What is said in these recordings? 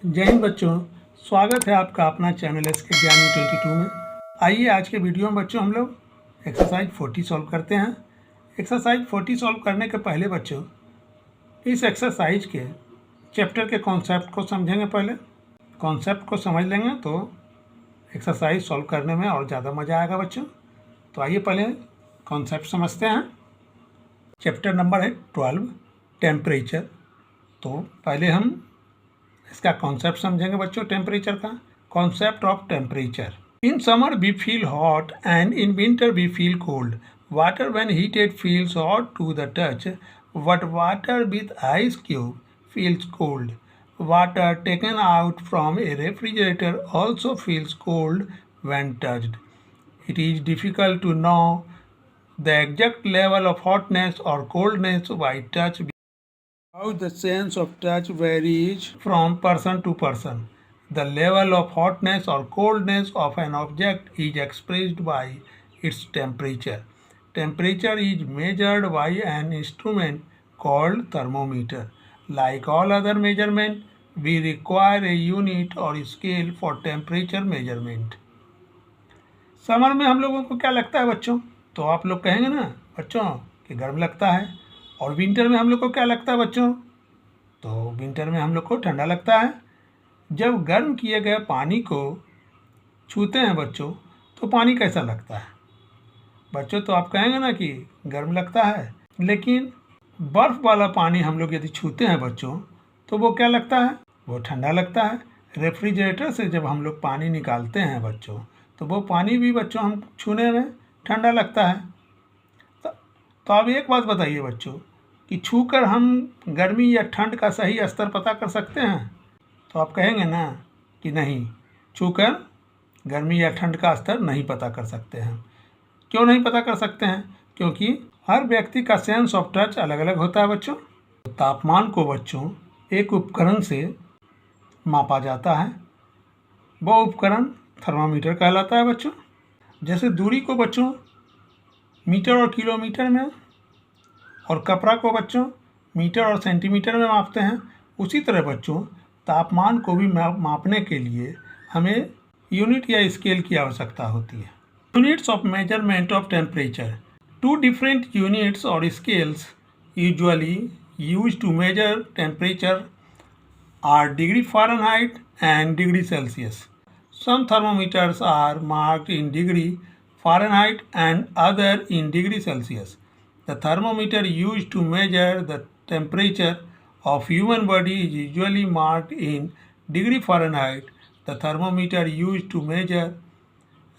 जय हिंद बच्चों, स्वागत है आपका अपना चैनल एसके ज्ञानी 22 में। आइए आज के वीडियो में बच्चों हम लोग एक्सरसाइज 40 सॉल्व करते हैं। एक्सरसाइज 40 सॉल्व करने के पहले बच्चों इस एक्सरसाइज के चैप्टर के कॉन्सेप्ट को समझेंगे। पहले कॉन्सेप्ट को समझ लेंगे तो एक्सरसाइज सॉल्व करने में और ज़्यादा मज़ा आएगा बच्चों। तो आइए पहले कॉन्सेप्ट समझते हैं। चैप्टर नंबर है 12 टेम्परेचर। तो पहले हम इसका कॉन्सेप्ट समझेंगे बच्चों। टेम्परेचर का concept of temperature. In summer we feel hot and in winter we feel cold. Water when heated feels hot to the touch, but water with ice cube feels cold. Water taken out from a refrigerator also feels cold when touched. It is difficult to know the exact level of hotness or coldness by touch. How the sense of touch varies from person to person. The level of hotness or coldness of an object is expressed by its temperature. Temperature is measured by an instrument called thermometer. Like all other measurement, we require a unit or scale for temperature measurement. Summer में हम लोगों को क्या लगता है बच्चों? तो आप लोग कहेंगे ना बच्चों कि गर्म लगता है। और विंटर में हम लोग को क्या लगता है बच्चों? तो विंटर में हम लोग को ठंडा लगता है। जब गर्म किए गए पानी को छूते हैं बच्चों तो पानी कैसा लगता है बच्चों? तो आप कहेंगे ना कि गर्म लगता है। लेकिन बर्फ़ वाला पानी हम लोग यदि छूते हैं बच्चों तो वो क्या लगता है? वो ठंडा लगता है। रेफ्रिजरेटर से जब हम लोग पानी निकालते हैं बच्चों तो वो पानी भी बच्चों हम छूने में ठंडा लगता है। तो अब एक बात बताइए बच्चों कि छूकर हम गर्मी या ठंड का सही स्तर पता कर सकते हैं? तो आप कहेंगे ना कि नहीं, छूकर गर्मी या ठंड का स्तर नहीं पता कर सकते हैं। क्यों नहीं पता कर सकते हैं? क्योंकि हर व्यक्ति का सेंस ऑफ टच अलग अलग होता है बच्चों। तापमान को बच्चों एक उपकरण से मापा जाता है। वो उपकरण थर्मामीटर कहलाता है बच्चों। जैसे दूरी को बच्चों मीटर और किलोमीटर में और कपड़ा को बच्चों मीटर और सेंटीमीटर में मापते हैं, उसी तरह बच्चों तापमान को भी मापने के लिए हमें यूनिट या स्केल की आवश्यकता होती है। Units of measurement of temperature. Two different units और scales usually use to measure temperature are degree Fahrenheit and degree Celsius. Some thermometers are marked in degree Fahrenheit and other in degree Celsius. The thermometer used to measure the temperature of human body is usually marked in degree Fahrenheit. The thermometer used to measure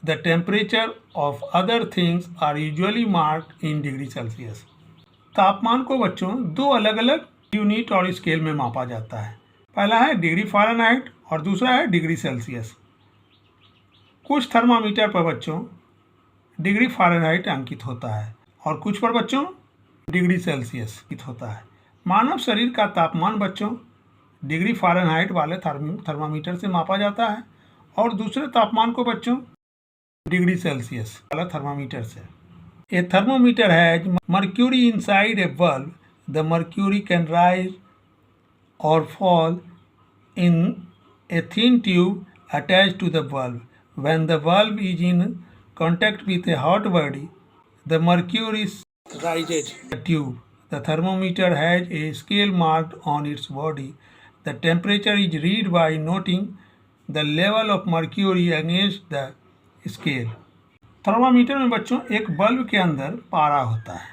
the temperature of other things are usually marked in degree Celsius. तापमान को बच्चों दो अलग अलग unit और scale में मापा जाता है। पहला है डिग्री फ़ारेनहाइट और दूसरा है डिग्री सेल्सियस। कुछ थर्मामीटर पर बच्चों डिग्री फ़ारेनहाइट अंकित होता है और कुछ पर बच्चों डिग्री सेल्सियस अंकित होता है। मानव शरीर का तापमान बच्चों डिग्री फ़ारेनहाइट वाले थर्मामीटर से मापा जाता है और दूसरे तापमान को बच्चों डिग्री सेल्सियस वाला थर्मामीटर से। A thermometer has mercury inside a bulb. The mercury can rise or fall in a thin tube attached to the bulb. When the bulb is in contact with a hot body, the mercury rises in the tube. The thermometer has a scale marked on its body. The temperature is read by noting the level of mercury against the scale. Thermometer में बच्चों एक bulb के अंदर पारा होता है।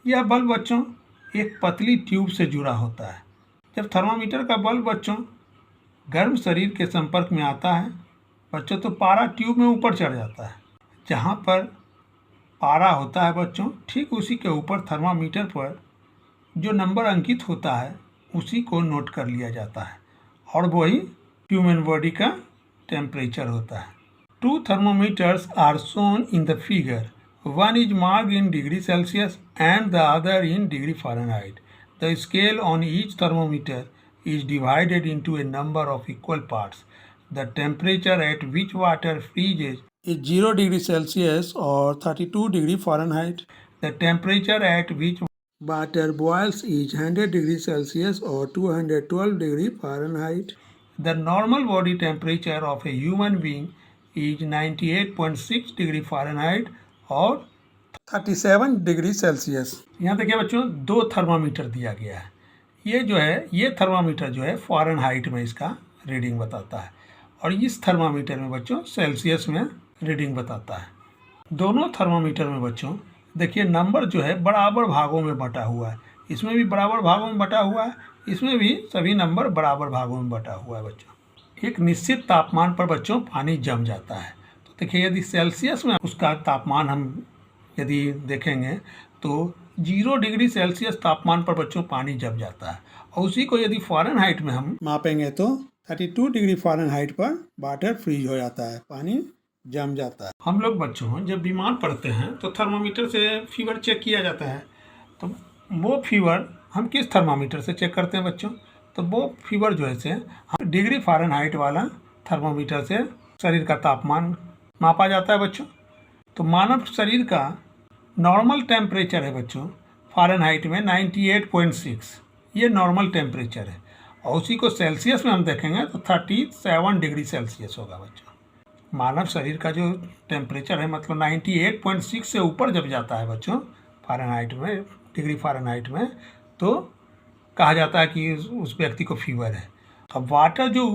यह bulb बच्चों एक पतली ट्यूब से जुड़ा होता है। जब थर्मामीटर का बल्ब बच्चों गर्म शरीर के संपर्क में आता है बच्चों तो पारा ट्यूब में ऊपर चढ़ जाता है। जहाँ पर पारा होता है बच्चों ठीक उसी के ऊपर थर्मामीटर पर जो नंबर अंकित होता है उसी को नोट कर लिया जाता है और वही ह्यूमन बॉडी का टेम्परेचर होता है। Two thermometers are shown in the figure. One is marked in degree Celsius and the other in degree Fahrenheit. The scale on each thermometer is divided into a number of equal parts. The temperature at which water freezes is 0 degree Celsius or 32 degree Fahrenheit. The temperature at which water boils is 100 degree Celsius or 212 degree Fahrenheit. The normal body temperature of a human being is 98.6 degree Fahrenheit और 37 degree Celsius. यहाँ देखिए बच्चों, 2 thermometer दिया गया है। ये जो है, ये थर्मामीटर जो है फ़ारेनहाइट में इसका रीडिंग बताता है और इस थर्मामीटर में बच्चों सेल्सियस में रीडिंग बताता है। दोनों थर्मामीटर में बच्चों देखिए नंबर जो है बराबर भागों में बटा हुआ है। इसमें भी बराबर भागों में बटा हुआ है, इसमें भी सभी नंबर बराबर भागों में बटा हुआ है बच्चों। एक निश्चित तापमान पर बच्चों पानी जम जाता है। तो देखिए यदि सेल्सियस में उसका तापमान हम यदि देखेंगे तो 0 डिग्री सेल्सियस तापमान पर बच्चों पानी जम जाता है और उसी को यदि फ़ारेनहाइट में हम मापेंगे तो 32 डिग्री फ़ारेनहाइट पर वाटर फ्रीज हो जाता है, पानी जम जाता है। हम लोग बच्चों जब बीमार पड़ते हैं तो थर्मामीटर से फीवर चेक किया जाता है। तो वो फीवर हम किस थर्मामीटर से चेक करते हैं बच्चों? तो वो फीवर जो है से हम डिग्री फ़ारेनहाइट वाला थर्मामीटर से शरीर का तापमान मापा जाता है बच्चों। तो मानव शरीर का नॉर्मल टेम्परेचर है बच्चों फ़ारेनहाइट में 98.6, ये नॉर्मल टेम्परेचर है और उसी को सेल्सियस में हम देखेंगे तो 37 डिग्री सेल्सियस होगा बच्चों। मानव शरीर का जो टेम्परेचर है मतलब 98.6 से ऊपर जब जाता है बच्चों फ़ारेनहाइट में, डिग्री फ़ारेनहाइट में, तो कहा जाता है कि उस व्यक्ति को फीवर है। अब वाटर जो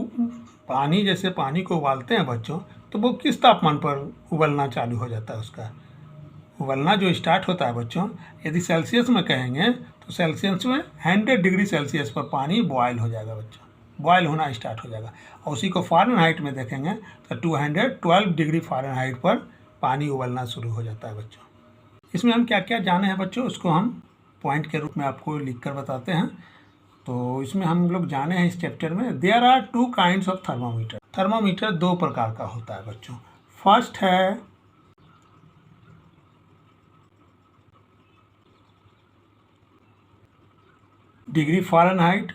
पानी, जैसे पानी को उबालते हैं बच्चों, तो वो किस तापमान पर उबलना चालू हो जाता है? उसका उबलना जो स्टार्ट होता है बच्चों, यदि सेल्सियस में कहेंगे तो सेल्सियस में 100 डिग्री सेल्सियस पर पानी बॉयल हो जाएगा बच्चों, बॉयल होना स्टार्ट हो जाएगा। और उसी को फ़ारेनहाइट में देखेंगे तो 212 डिग्री फ़ारेनहाइट पर पानी उबलना शुरू हो जाता है बच्चों। इसमें हम क्या क्या जाने हैं बच्चों, उसको हम पॉइंट के रूप में आपको लिख कर बताते हैं। तो इसमें हम लोग जाने हैं इस चैप्टर में, there are 2 kinds of thermometer. Thermometer 2 प्रकार का होता है बच्चों। फर्स्ट है डिग्री फ़ारेनहाइट,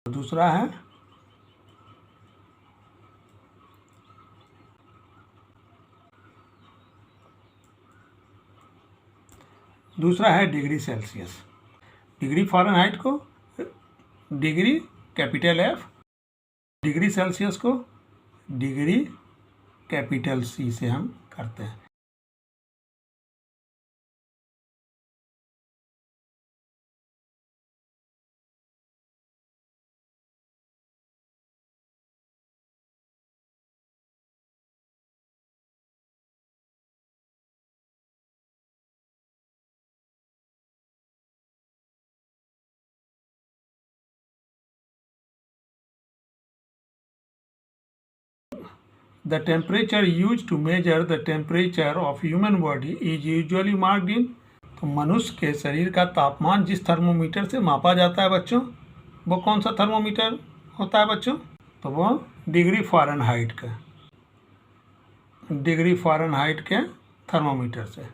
दूसरा है डिग्री सेल्सियस। डिग्री फ़ारेनहाइट को degree capital F, degree Celsius को डिग्री कैपिटल C से हम करते हैं। The temperature used to measure the temperature of human body is usually marked in, तो मनुष्य के शरीर का तापमान जिस थर्मोमीटर से मापा जाता है बच्चों, वो कौन सा थर्मोमीटर होता है बच्चों? तो वो डिग्री फ़ारेनहाइट के थर्मोमीटर से।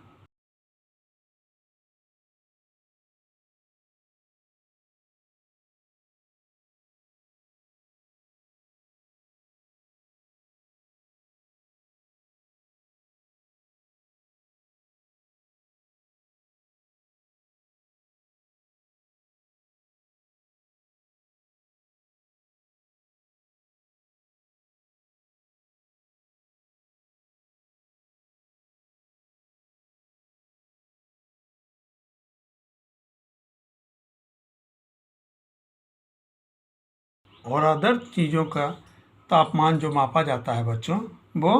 और अदर चीज़ों का तापमान जो मापा जाता है बच्चों, वो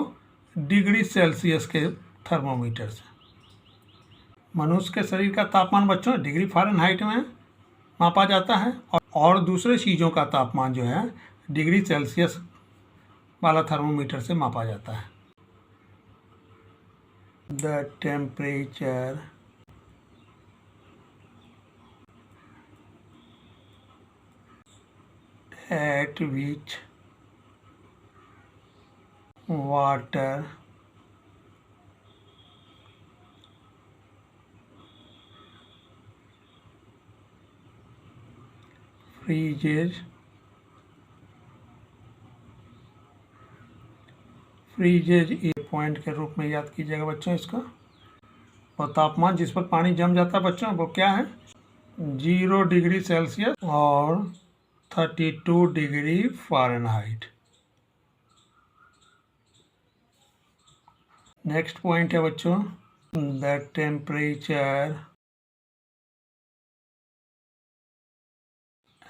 डिग्री सेल्सियस के थर्मोमीटर से। मनुष्य के शरीर का तापमान बच्चों डिग्री फ़ारेनहाइट में मापा जाता है और दूसरे चीज़ों का तापमान जो है डिग्री सेल्सियस वाला थर्मोमीटर से मापा जाता है। The temperature at which water freezes ये पॉइंट के रूप में याद कीजिएगा बच्चों इसका। और तापमान जिस पर पानी जम जाता है बच्चों वो क्या है? 0 डिग्री सेल्सियस और 32 डिग्री फ़ारेनहाइट। नेक्स्ट पॉइंट है बच्चों, the temperature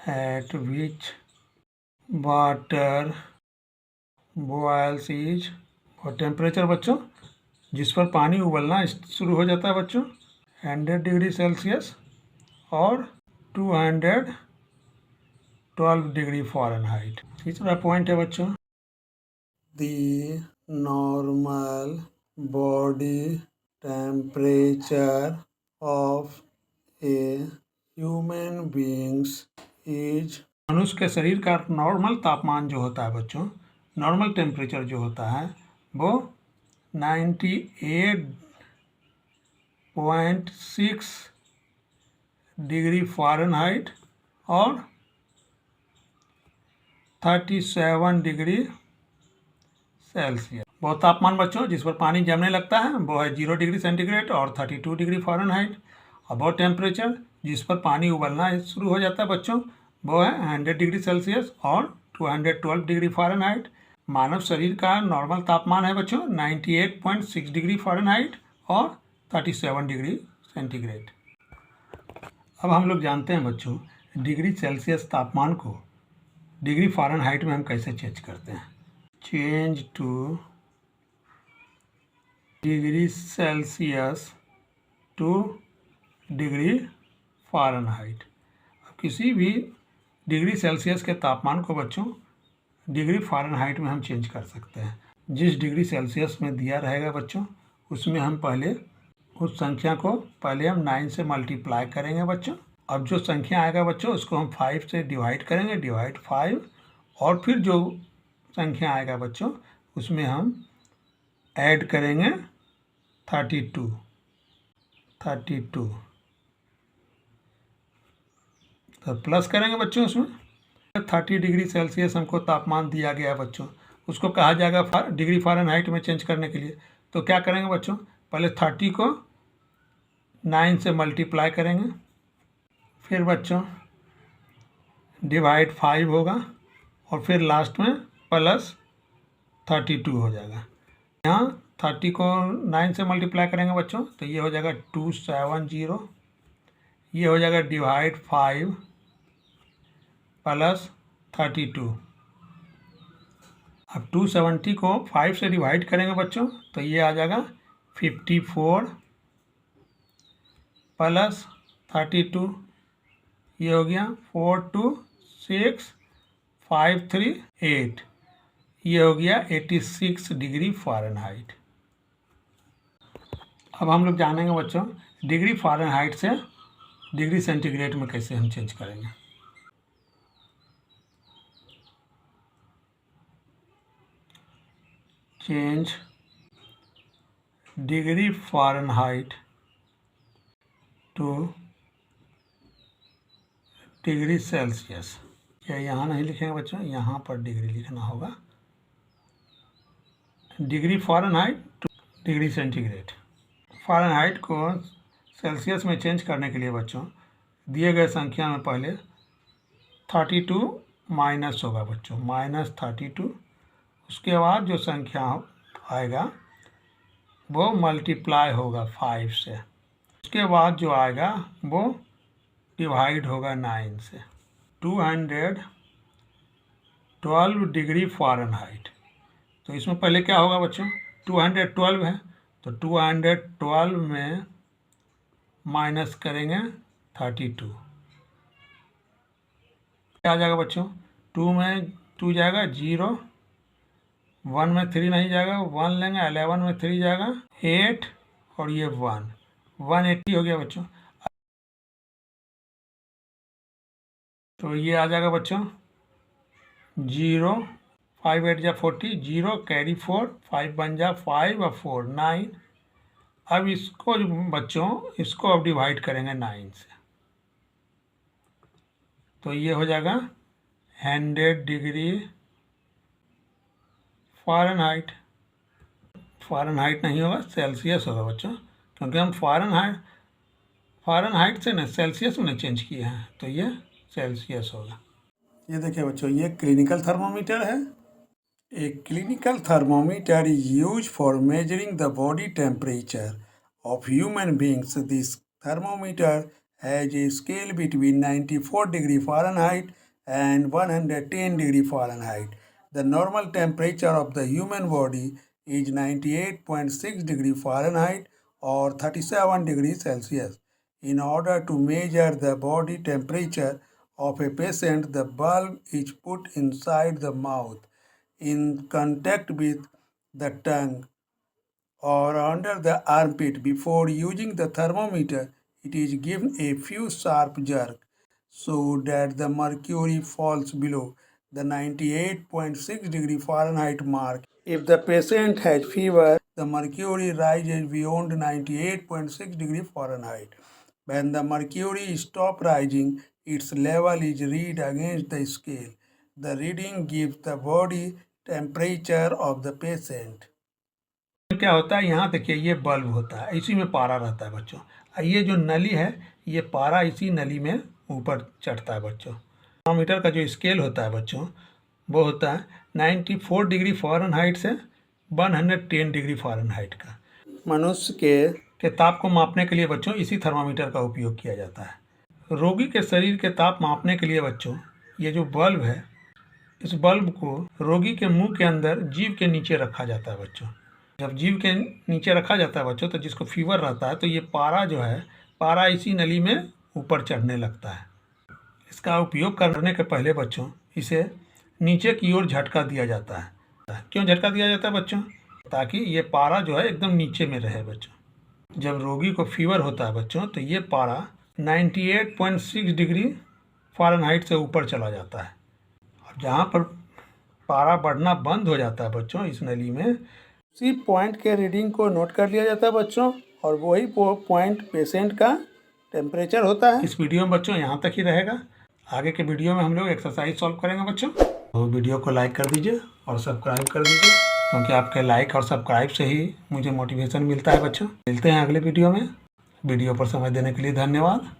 at which water boils is, और टेम्परेचर बच्चों जिस पर पानी उबलना शुरू हो जाता है बच्चों 100 डिग्री सेल्सियस और 212 डिग्री फ़ारेनहाइट। तीसरा पॉइंट है बच्चों, the normal body temperature of a human beings is, मनुष्य के शरीर का नॉर्मल तापमान जो होता है बच्चों, नॉर्मल टेम्परेचर जो होता है वो 98.6 डिग्री फ़ारेनहाइट और 37 डिग्री सेल्सियस। वो तापमान बच्चों जिस पर पानी जमने लगता है वो है 0 डिग्री सेंटीग्रेड और 32 डिग्री फ़ारेनहाइट, और वो टेम्परेचर जिस पर पानी उबलना शुरू हो जाता है बच्चों वो है 100 डिग्री सेल्सियस और 212 डिग्री फ़ारेनहाइट। मानव शरीर का नॉर्मल तापमान है बच्चों 98.6 डिग्री फ़ारेनहाइट और 37 डिग्री सेंटीग्रेड। अब हम लोग जानते हैं बच्चों डिग्री सेल्सियस तापमान को डिग्री फ़ारेनहाइट में हम कैसे चेंज करते हैं। Change two degree Celsius two degree Fahrenheit. अब किसी भी डिग्री सेल्सियस के तापमान को बच्चों डिग्री फ़ारेनहाइट में हम चेंज कर सकते हैं। जिस डिग्री सेल्सियस में दिया रहेगा बच्चों उसमें हम पहले उस संख्या को पहले हम 9 से मल्टीप्लाई करेंगे बच्चों। अब जो संख्या आएगा बच्चों उसको हम 5 से डिवाइड करेंगे, डिवाइड 5, और फिर जो संख्या आएगा बच्चों उसमें हम ऐड करेंगे 32 तो प्लस करेंगे बच्चों उसमें 30 डिग्री सेल्सियस हमको तापमान दिया गया है बच्चों, उसको कहा जाएगा डिग्री फ़ारेनहाइट में चेंज करने के लिए। तो क्या करेंगे बच्चों, पहले 30 को 9 से मल्टीप्लाई करेंगे, फिर बच्चों डिवाइड 5 होगा और फिर लास्ट में प्लस 32 हो जाएगा। यहाँ 30 को 9 से मल्टीप्लाई करेंगे बच्चों तो ये हो जाएगा 270, ये हो जाएगा डिवाइड 5 प्लस 32। अब 270 को 5 से डिवाइड करेंगे बच्चों तो ये आ जाएगा 54 प्लस 32, ये हो गया 4 2 6 5 3 8, ये हो गया 86 डिग्री फ़ारेनहाइट। अब हम लोग जानेंगे बच्चों डिग्री फ़ारेनहाइट से डिग्री सेंटीग्रेड में कैसे हम चेंज करेंगे। Change degree Fahrenheit two degree Celsius. क्या यहाँ नहीं लिखेंगे बच्चों, यहाँ पर डिग्री लिखना होगा। Degree Fahrenheit two degree centigrade. Fahrenheit को सेल्सियस में चेंज करने के लिए बच्चों दिए गए संख्या में पहले 32 माइनस होगा बच्चों, -32। उसके बाद जो संख्या आएगा वो मल्टीप्लाई होगा 5 से, उसके बाद जो आएगा वो डिवाइड होगा 9 से। 212 डिग्री फ़ारेनहाइट, तो इसमें पहले क्या होगा बच्चों 212 है तो 212 में माइनस करेंगे 32, क्या आ जाएगा बच्चों 2 में 2 जाएगा 0, 1 में 3 नहीं जाएगा, 1 लेंगे, 11 में 3 जाएगा 8 और ये 180 हो गया बच्चों। तो ये आ जाएगा बच्चों 0, 5 8 जा 40, 0 कैरी 4, 5 बन जा 5 और 4 9। अब इसको बच्चों इसको अब डिवाइड करेंगे 9 से तो ये हो जाएगा 100 डिग्री फ़ारेनहाइट। फ़ारेनहाइट नहीं होगा, सेल्सियस होगा बच्चों, क्योंकि हम फ़ारेनहाइट से ना सेल्सियस में चेंज किए हैं तो ये सेल्सियस होगा। ये देखिए बच्चों, ये क्लिनिकल थर्मोमीटर है। A clinical thermometer is used for measuring the body temperature of human beings. This thermometer has a scale between 94 degree Fahrenheit and 110 degree Fahrenheit. The normal temperature of the human body is 98.6 degree Fahrenheit or 37 degrees Celsius. In order to measure the body temperature of a patient, the bulb is put inside the mouth in contact with the tongue or under the armpit. Before using the thermometer, it is given a few sharp jerks so that the mercury falls below the 98.6 degree Fahrenheit mark. If the patient has fever, the mercury rises beyond 98.6 degree Fahrenheit. When the mercury stops rising, its level is read against the scale. The reading gives the body temperature of the patient. क्या होता है, यहाँ देखिए ये bulb होता है, इसी में पारा रहता है बच्चों। ये जो नली है, ये पारा इसी नली में ऊपर चढ़ता है बच्चों। थर्मामीटर का जो स्केल होता है बच्चों, वो होता है 94 डिग्री फ़ारेनहाइट से 110 डिग्री फ़ारेनहाइट का। मनुष्य के ताप को मापने के लिए बच्चों इसी थर्मामीटर का उपयोग किया जाता है। रोगी के शरीर के ताप मापने के लिए बच्चों ये जो बल्ब है, इस बल्ब को रोगी के मुंह के अंदर जीभ के नीचे रखा जाता है बच्चों। जब जीभ के नीचे रखा जाता है बच्चों, तो जिसको फीवर रहता है, तो ये पारा जो है, पारा इसी नली में ऊपर चढ़ने लगता है। इसका उपयोग करने के पहले बच्चों इसे नीचे की ओर झटका दिया जाता है। क्यों झटका दिया जाता है बच्चों? ताकि ये पारा जो है एकदम नीचे में रहे बच्चों। जब रोगी को फीवर होता है बच्चों, तो ये पारा 98.6 डिग्री फ़ारेनहाइट से ऊपर चला जाता है। जहाँ पर पारा बढ़ना बंद हो जाता है बच्चों इस नली में, उसी पॉइंट के रीडिंग को नोट कर लिया जाता है बच्चों, और वही पॉइंट पेशेंट का टेम्परेचर होता है। इस वीडियो में बच्चों यहाँ तक ही रहेगा। आगे के वीडियो में हम लोग एक्सरसाइज सॉल्व करेंगे बच्चों। तो वीडियो को लाइक कर दीजिए और सब्सक्राइब कर दीजिए, क्योंकि आपके लाइक और सब्सक्राइब से ही मुझे मोटिवेशन मिलता है बच्चों। मिलते हैं अगले वीडियो में। वीडियो पर समय देने के लिए धन्यवाद।